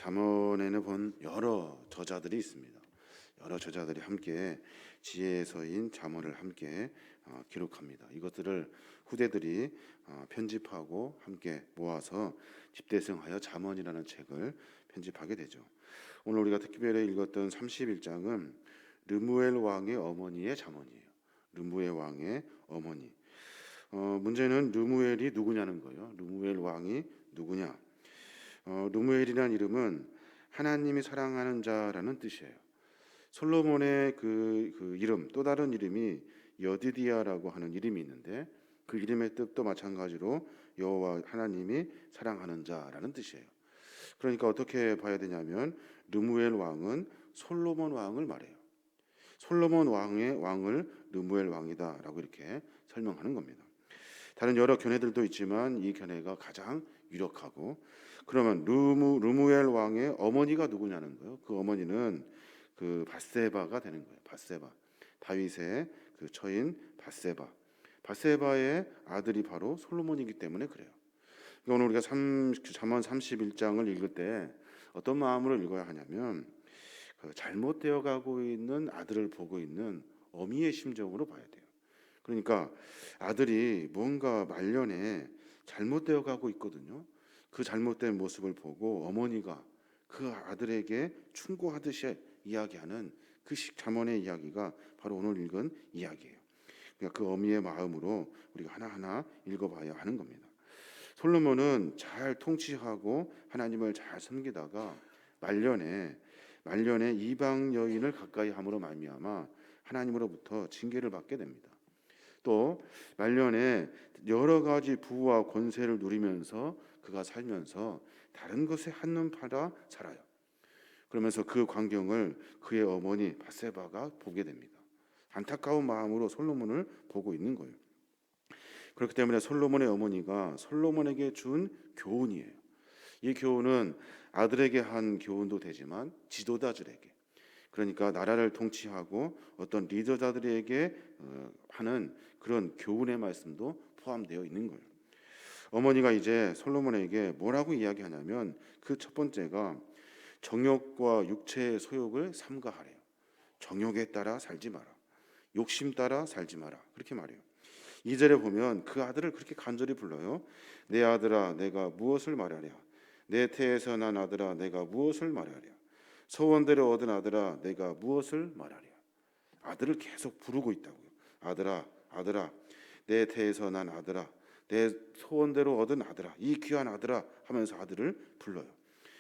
잠언에는 본 여러 저자들이 있습니다. 여러 저자들이 함께 지혜서인 잠언을 함께 기록합니다. 이것들을 후대들이 편집하고 함께 모아서 집대성하여 잠언이라는 책을 편집하게 되죠. 오늘 우리가 특별히 읽었던 31장은 르무엘 왕의 어머니의 잠언이에요. 르무엘 왕의 어머니. 문제는 르무엘이 누구냐는 거예요. 르무엘 왕이 누구냐? 르무엘이라는 이름은 하나님이 사랑하는 자라는 뜻이에요. 솔로몬의 그 이름, 또 다른 이름이 여디디아라고 하는 이름이 있는데 그 이름의 뜻도 마찬가지로 여호와 하나님이 사랑하는 자라는 뜻이에요. 그러니까 어떻게 봐야 되냐면 르무엘 왕은 솔로몬 왕을 말해요. 솔로몬 왕의 왕을 르무엘 왕이다라고 이렇게 설명하는 겁니다. 다른 여러 견해들도 있지만 이 견해가 가장 유력하고, 그러면 르무엘 왕의 어머니가 누구냐는 거예요. 그 어머니는 그 밧세바가 되는 거예요. 밧세바, 다윗의 그 처인 밧세바. 밧세바의 아들이 바로 솔로몬이기 때문에 그래요. 그러니까 오늘 우리가 잠언 31장을 읽을 때 어떤 마음으로 읽어야 하냐면 그 잘못되어 가고 있는 아들을 보고 있는 어미의 심정으로 봐야 돼요. 그러니까 아들이 뭔가 말년에 잘못되어 가고 있거든요. 그 잘못된 모습을 보고 어머니가 그 아들에게 충고하듯이 이야기하는 그 잠언의 이야기가 바로 오늘 읽은 이야기예요. 그러니까 그 어미의 마음으로 우리가 하나하나 읽어봐야 하는 겁니다. 솔로몬은 잘 통치하고 하나님을 잘 섬기다가 말년에 이방 여인을 가까이 함으로 말미암아 하나님으로부터 징계를 받게 됩니다. 또 말년에 여러 가지 부와 권세를 누리면서 그가 살면서 다른 것에 한눈 팔아 살아요. 그러면서 그 광경을 그의 어머니 밧세바가 보게 됩니다. 안타까운 마음으로 솔로몬을 보고 있는 거예요. 그렇기 때문에 솔로몬의 어머니가 솔로몬에게 준 교훈이에요. 이 교훈은 아들에게 한 교훈도 되지만 지도자들에게, 그러니까 나라를 통치하고 어떤 리더자들에게 하는 그런 교훈의 말씀도 포함되어 있는 거예요. 어머니가 이제 솔로몬에게 뭐라고 이야기하냐면 그 첫 번째가 정욕과 육체의 소욕을 삼가하래요. 정욕에 따라 살지 마라. 욕심 따라 살지 마라. 그렇게 말해요. 2절에 보면 그 아들을 그렇게 간절히 불러요. 내 아들아 내가 무엇을 말하랴. 내 태에서 난 아들아 내가 무엇을 말하랴. 소원대로 얻은 아들아 내가 무엇을 말하랴. 아들을 계속 부르고 있다고요. 아들아 아들아 내 태에서 난 아들아 내 소원대로 얻은 아들아 이 귀한 아들아 하면서 아들을 불러요.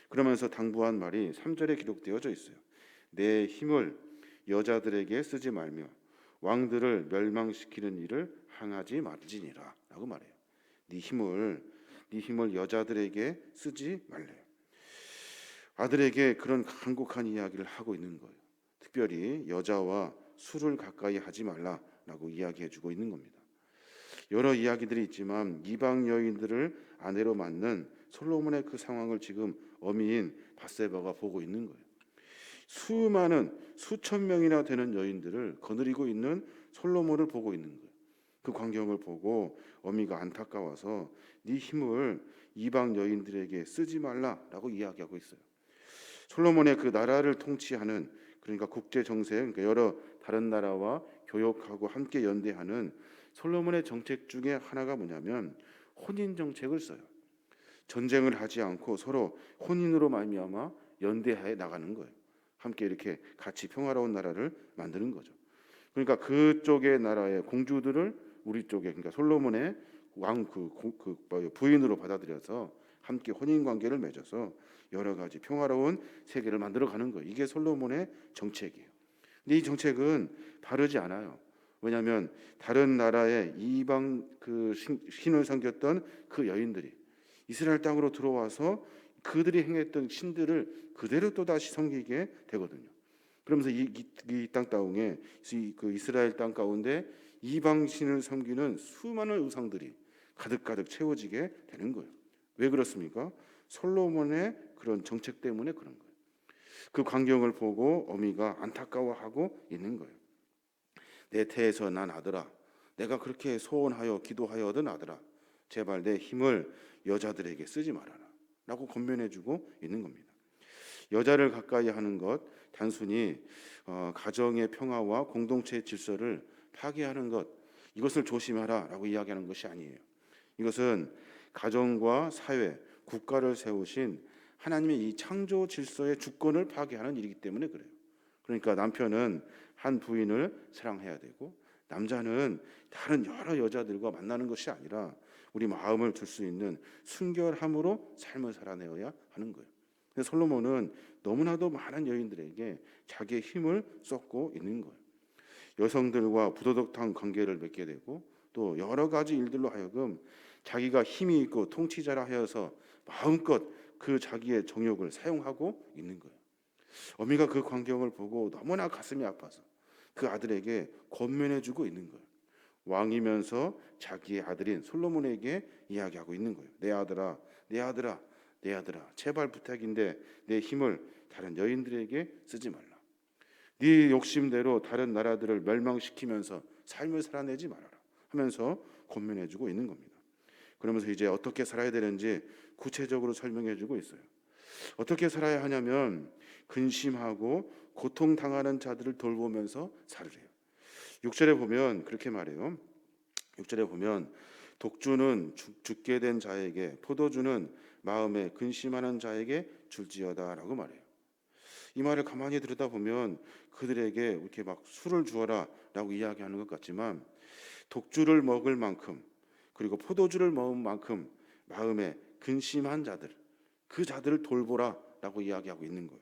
그러면서 당부한 말이 3절에 기록되어져 있어요. 내 힘을 여자들에게 쓰지 말며 왕들을 멸망시키는 일을 행하지 말지니라 라고 말해요. 네 힘을 여자들에게 쓰지 말래요. 아들에게 그런 간곡한 이야기를 하고 있는 거예요. 특별히 여자와 술을 가까이 하지 말라라고 이야기해주고 있는 겁니다. 여러 이야기들이 있지만 이방 여인들을 아내로 맞는 솔로몬의 그 상황을 지금 어미인 밧세바가 보고 있는 거예요. 수천 명이나 되는 여인들을 거느리고 있는 솔로몬을 보고 있는 거예요. 그 광경을 보고 어미가 안타까워서 네 힘을 이방 여인들에게 쓰지 말라라고 이야기하고 있어요. 솔로몬의 그 나라를 통치하는, 그러니까 국제 정세, 그러니까 여러 다른 나라와 교역하고 함께 연대하는 솔로몬의 정책 중에 하나가 뭐냐면 혼인 정책을 써요. 전쟁을 하지 않고 서로 혼인으로 말미암아 연대하에 나가는 거예요. 함께 이렇게 같이 평화로운 나라를 만드는 거죠. 그러니까 그쪽의 나라의 공주들을 우리 쪽에, 그러니까 솔로몬의 왕 부인으로 받아들여서 함께 혼인 관계를 맺어서 여러 가지 평화로운 세계를 만들어 가는 거예요. 이게 솔로몬의 정책이에요. 근데 이 정책은 바르지 않아요. 왜냐하면 다른 나라의 이방 신을 섬겼던 그 여인들이 이스라엘 땅으로 들어와서 그들이 행했던 신들을 그대로 또 다시 섬기게 되거든요. 그러면서 이 땅 가운데, 그 이스라엘 땅 가운데 이방 신을 섬기는 수많은 우상들이 가득가득 채워지게 되는 거예요. 왜 그렇습니까? 솔로몬의 그런 정책 때문에 그런 거예요. 그 광경을 보고 어미가 안타까워하고 있는 거예요. 내 태에서 난 아들아, 내가 그렇게 소원하여 기도하여 얻은 아들아, 제발 내 힘을 여자들에게 쓰지 말아라 라고 권면해주고 있는 겁니다. 여자를 가까이 하는 것 단순히 가정의 평화와 공동체의 질서를 파괴하는 것, 이것을 조심하라라고 이야기하는 것이 아니에요. 이것은 가정과 사회, 국가를 세우신 하나님의 이 창조 질서의 주권을 파괴하는 일이기 때문에 그래요. 그러니까 남편은 한 부인을 사랑해야 되고, 남자는 다른 여러 여자들과 만나는 것이 아니라 우리 마음을 줄 수 있는 순결함으로 삶을 살아내어야 하는 거예요. 근데 솔로몬은 너무나도 많은 여인들에게 자기의 힘을 쏟고 있는 거예요. 여성들과 부도덕한 관계를 맺게 되고, 또 여러 가지 일들로 하여금 자기가 힘이 있고 통치자라 하여서 마음껏 그 자기의 정욕을 사용하고 있는 거예요. 어미가 그 광경을 보고 너무나 가슴이 아파서 그 아들에게 권면해주고 있는 거예요. 왕이면서 자기의 아들인 솔로몬에게 이야기하고 있는 거예요. 내 아들아, 내 아들아, 내 아들아, 제발 부탁인데 내 힘을 다른 여인들에게 쓰지 말라. 네 욕심대로 다른 나라들을 멸망시키면서 삶을 살아내지 말아라 하면서 권면해주고 있는 겁니다. 그러면서 이제 어떻게 살아야 되는지 구체적으로 설명해주고 있어요. 어떻게 살아야 하냐면 근심하고 고통당하는 자들을 돌보면서 살으래요. 6절에 보면 그렇게 말해요. 6절에 보면 독주는 죽게 된 자에게, 포도주는 마음에 근심하는 자에게 줄지어다라고 말해요. 이 말을 가만히 들여다보면 그들에게 이렇게 막 술을 주어라라고 이야기하는 것 같지만, 독주를 먹을 만큼 그리고 포도주를 먹은 만큼 마음에 근심한 자들, 그 자들을 돌보라라고 이야기하고 있는 거예요.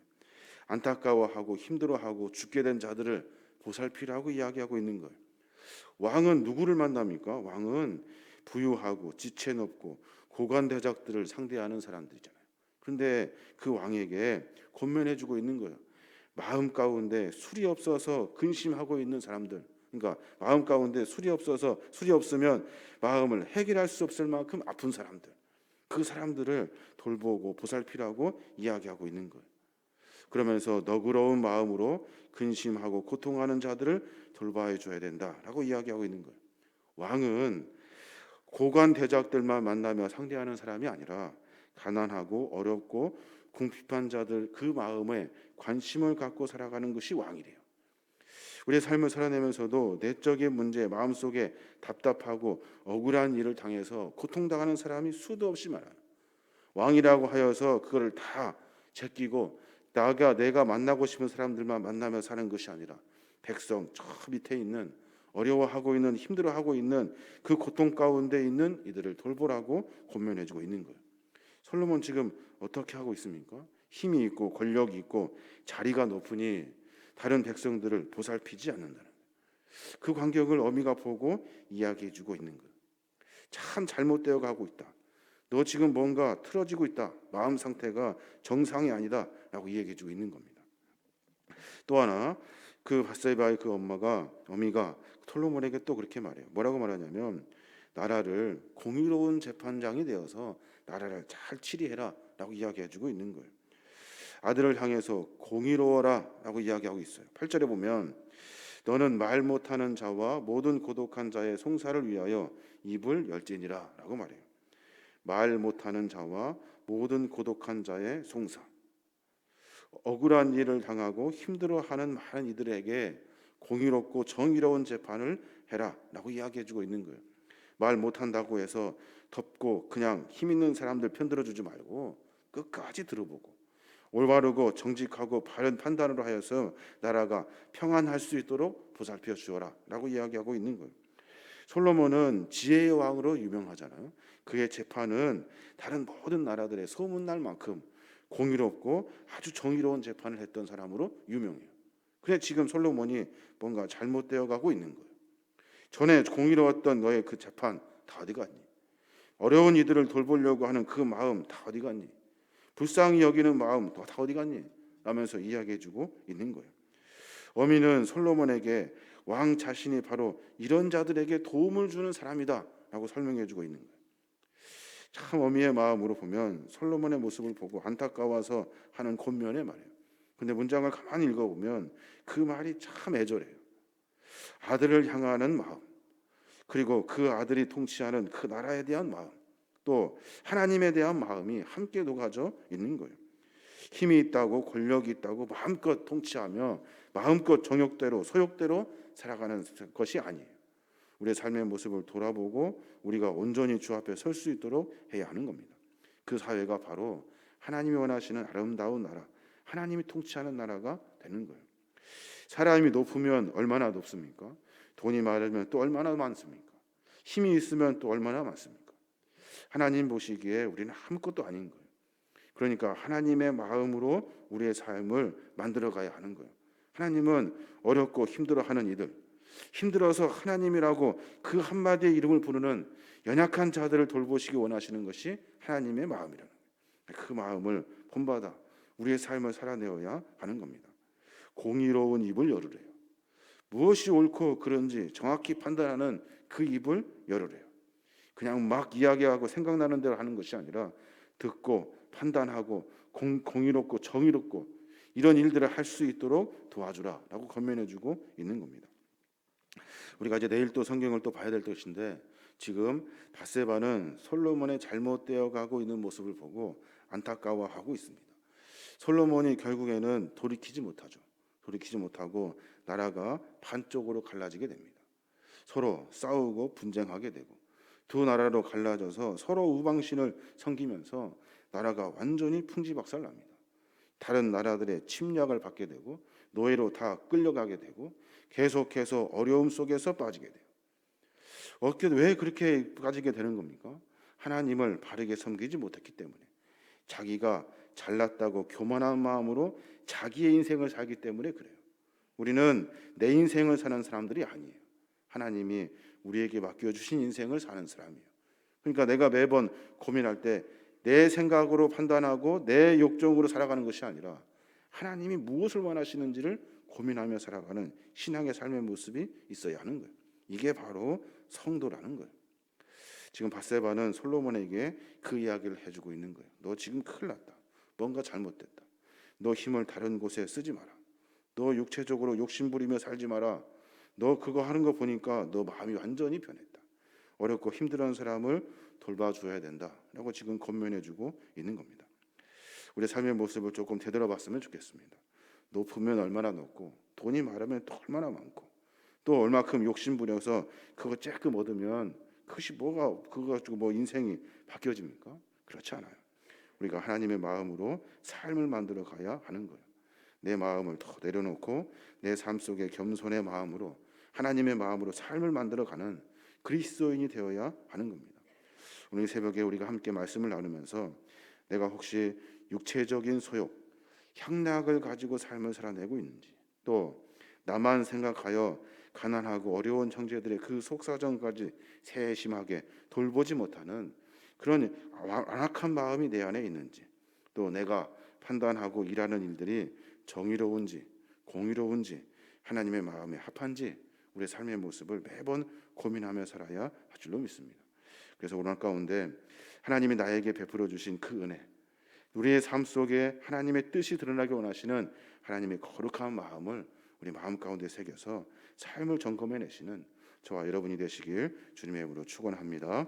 안타까워하고 힘들어하고 죽게 된 자들을 보살피라고 이야기하고 있는 거예요. 왕은 누구를 만납니까? 왕은 부유하고 지체 높고 고관 대작들을 상대하는 사람들이잖아요. 그런데 그 왕에게 권면해주고 있는 거예요. 마음 가운데 술이 없어서 근심하고 있는 사람들, 그러니까 마음 가운데 술이 없으면 마음을 해결할 수 없을 만큼 아픈 사람들, 그 사람들을 돌보고 보살피라고 이야기하고 있는 거예요. 그러면서 너그러운 마음으로 근심하고 고통하는 자들을 돌봐해 줘야 된다라고 이야기하고 있는 거예요. 왕은 고관 대작들만 만나며 상대하는 사람이 아니라 가난하고 어렵고 궁핍한 자들 그 마음에 관심을 갖고 살아가는 것이 왕이래요. 우리의 삶을 살아내면서도 내적인 문제, 마음속에 답답하고 억울한 일을 당해서 고통당하는 사람이 수도 없이 많아요. 왕이라고 하여서 그거를 다 제끼고 내가 만나고 싶은 사람들만 만나며 사는 것이 아니라 백성 저 밑에 있는 어려워하고 있는 힘들어하고 있는 그 고통 가운데 있는 이들을 돌보라고 권면해주고 있는 거예요. 솔로몬 지금 어떻게 하고 있습니까? 힘이 있고 권력이 있고 자리가 높으니 다른 백성들을 보살피지 않는다는 그 광경을 어미가 보고 이야기해주고 있는 거예요. 참 잘못되어 가고 있다. 너 지금 뭔가 틀어지고 있다. 마음 상태가 정상이 아니다 라고 이야기해주고 있는 겁니다. 또 하나, 그 밧세바의 그 어미가 솔로몬에게 또 그렇게 말해요. 뭐라고 말하냐면 나라를 공의로운 재판장이 되어서 나라를 잘 치리해라 라고 이야기해주고 있는 거예요. 아들을 향해서 공의로워라 라고 이야기하고 있어요. 8절에 보면 너는 말 못하는 자와 모든 고독한 자의 송사를 위하여 입을 열지니라 라고 말해요. 말 못하는 자와 모든 고독한 자의 송사, 억울한 일을 당하고 힘들어하는 많은 이들에게 공의롭고 정의로운 재판을 해라 라고 이야기해주고 있는 거예요. 말 못한다고 해서 덮고 그냥 힘 있는 사람들 편들어주지 말고 끝까지 들어보고 올바르고 정직하고 바른 판단으로 하여서 나라가 평안할 수 있도록 보살펴 주어라 라고 이야기하고 있는 거예요. 솔로몬은 지혜의 왕으로 유명하잖아요. 그의 재판은 다른 모든 나라들의 소문날 만큼 공의롭고 아주 정의로운 재판을 했던 사람으로 유명해요. 그런데 지금 솔로몬이 뭔가 잘못되어 가고 있는 거예요. 전에 공의로웠던 너의 그 재판 다 어디 갔니? 어려운 이들을 돌보려고 하는 그 마음 다 어디 갔니? 불쌍히 여기는 마음 다 어디 갔니? 라면서 이야기해주고 있는 거예요. 어미는 솔로몬에게 왕 자신이 바로 이런 자들에게 도움을 주는 사람이다 라고 설명해주고 있는 거예요. 참 어미의 마음으로 보면 솔로몬의 모습을 보고 안타까워서 하는 권면의 말이에요. 근데 문장을 가만히 읽어보면 그 말이 참 애절해요. 아들을 향하는 마음, 그리고 그 아들이 통치하는 그 나라에 대한 마음, 또 하나님에 대한 마음이 함께 녹아져 있는 거예요. 힘이 있다고 권력이 있다고 마음껏 통치하며 마음껏 정욕대로 소욕대로 살아가는 것이 아니에요. 우리의 삶의 모습을 돌아보고 우리가 온전히 주 앞에 설 수 있도록 해야 하는 겁니다. 그 사회가 바로 하나님이 원하시는 아름다운 나라, 하나님이 통치하는 나라가 되는 거예요. 사람이 높으면 얼마나 높습니까? 돈이 많으면 또 얼마나 많습니까? 힘이 있으면 또 얼마나 많습니까? 하나님 보시기에 우리는 아무것도 아닌 거예요. 그러니까 하나님의 마음으로 우리의 삶을 만들어 가야 하는 거예요. 하나님은 어렵고 힘들어하는 이들, 힘들어서 하나님이라고 그 한마디의 이름을 부르는 연약한 자들을 돌보시기 원하시는 것이 하나님의 마음이라는 거예요. 그 마음을 본받아 우리의 삶을 살아내어야 하는 겁니다. 공의로운 입을 열으래요. 무엇이 옳고 그른지 정확히 판단하는 그 입을 열으래요. 그냥 막 이야기하고 생각나는 대로 하는 것이 아니라 듣고 판단하고 공의롭고 정의롭고 이런 일들을 할 수 있도록 도와주라라고 권면해주고 있는 겁니다. 우리가 이제 내일 또 성경을 또 봐야 될 것인데 지금 밧세바는 솔로몬의 잘못되어 가고 있는 모습을 보고 안타까워하고 있습니다. 솔로몬이 결국에는 돌이키지 못하고 나라가 반쪽으로 갈라지게 됩니다. 서로 싸우고 분쟁하게 되고 두 나라로 갈라져서 서로 우방신을 섬기면서 나라가 완전히 풍지박살납니다. 다른 나라들의 침략을 받게 되고 노예로 다 끌려가게 되고 계속해서 어려움 속에서 빠지게 돼요. 왜 그렇게 빠지게 되는 겁니까? 하나님을 바르게 섬기지 못했기 때문에, 자기가 잘났다고 교만한 마음으로 자기의 인생을 살기 때문에 그래요. 우리는 내 인생을 사는 사람들이 아니에요. 하나님이 우리에게 맡겨주신 인생을 사는 사람이에요. 그러니까 내가 매번 고민할 때 내 생각으로 판단하고 내 욕정으로 살아가는 것이 아니라 하나님이 무엇을 원하시는지를 고민하며 살아가는 신앙의 삶의 모습이 있어야 하는 거예요. 이게 바로 성도라는 거예요. 지금 밧세바는 솔로몬에게 그 이야기를 해주고 있는 거예요. 너 지금 큰일 났다. 뭔가 잘못됐다. 너 힘을 다른 곳에 쓰지 마라. 너 육체적으로 욕심부리며 살지 마라. 너 그거 하는 거 보니까 너 마음이 완전히 변했다. 어렵고 힘들어하는 사람을 돌봐줘야 된다라고 지금 권면해주고 있는 겁니다. 우리 삶의 모습을 조금 되돌아봤으면 좋겠습니다. 높으면 얼마나 높고 돈이 많으면 또 얼마나 많고 또 얼마큼 욕심부려서 그거 조금 얻으면 그것이 그거 가지고 뭐 인생이 바뀌어집니까? 그렇지 않아요. 우리가 하나님의 마음으로 삶을 만들어 가야 하는 거예요. 내 마음을 더 내려놓고 내 삶 속에 겸손의 마음으로 하나님의 마음으로 삶을 만들어가는 그리스도인이 되어야 하는 겁니다. 오늘 새벽에 우리가 함께 말씀을 나누면서 내가 혹시 육체적인 소욕, 향락을 가지고 삶을 살아내고 있는지, 또 나만 생각하여 가난하고 어려운 형제들의 그 속사정까지 세심하게 돌보지 못하는 그런 안악한 마음이 내 안에 있는지, 또 내가 판단하고 일하는 일들이 정의로운지 공의로운지 하나님의 마음에 합한지 우리의 삶의 모습을 매번 고민하며 살아야 할 줄로 믿습니다. 그래서 오늘 가운데 하나님이 나에게 베풀어 주신 그 은혜, 우리의 삶 속에 하나님의 뜻이 드러나게 원하시는 하나님의 거룩한 마음을 우리 마음 가운데 새겨서 삶을 점검해내시는 저와 여러분이 되시길 주님의 이름으로 축원합니다.